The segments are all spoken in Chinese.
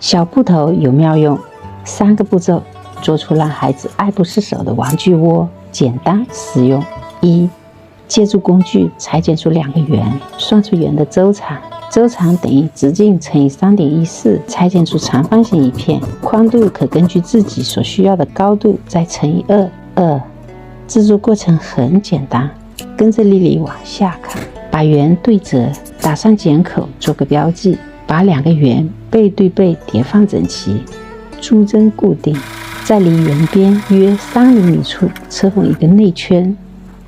小布头有妙用，3个步骤做出让孩子爱不释手的玩具窝，简单实用。1. 借助工具裁剪出2个圆，算出圆的周长，周长等于直径乘以 3.14， 裁剪出长方形一片，宽度可根据自己所需要的高度再乘以2。2. 制作过程很简单，跟着丽丽往下看，把圆对折，打上剪口做个标记，把2个圆背对背叠放整齐，珠针固定，在离圆边约3厘米处车缝一个内圈，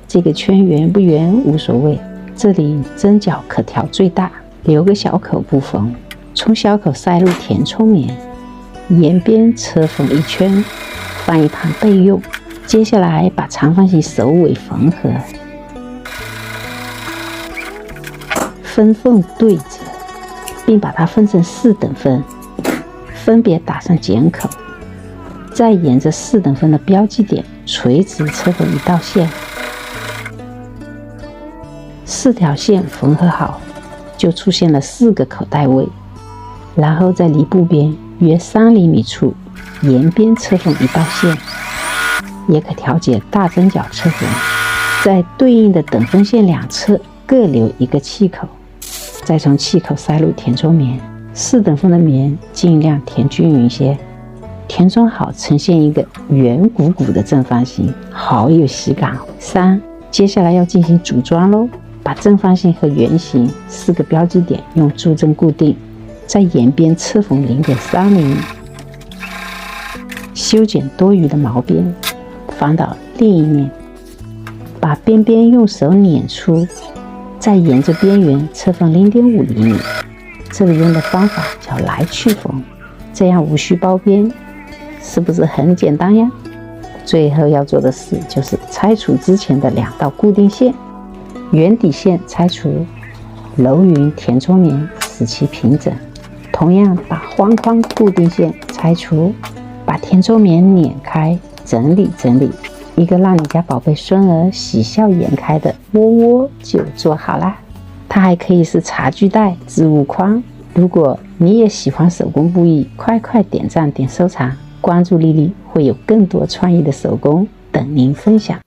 这个圈圆不圆无所谓，这里针脚可调最大，留个小口不缝，从小口塞入填充棉，沿边车缝一圈，放一旁备用。接下来把长方形首尾缝合，分缝对折，并把它分成4等份，分别打上剪口，再沿着4等份的标记点垂直车缝1道线，4条线缝合好，就出现了4个口袋位。然后在离布边约3厘米处沿边车缝1道线，也可调节大针脚车缝，在对应的等分线两侧各留一个气口，再从气口塞入填充棉，4等份的棉尽量填均匀些，填充好呈现一个圆鼓鼓的正方形，好有喜感。3. 接下来要进行组装咯，把正方形和圆形4个标记点用珠针固定，在沿边车缝 0.3厘米，修剪多余的毛边，放到另一面，把边边用手捻出，再沿着边缘车缝 0.5厘米，这里用的方法叫来去缝，这样无需包边，是不是很简单呀？最后要做的事就是拆除之前的2道固定线，圆底线拆除，揉匀填充棉使其平整，同样把方框固定线拆除，把填充棉捻开，整理整理，一个让你家宝贝孙儿喜笑颜开的窝窝就做好啦。它还可以是茶具袋、置物筐。如果你也喜欢手工布艺，快点赞点收藏，关注丽丽，会有更多创意的手工等您分享。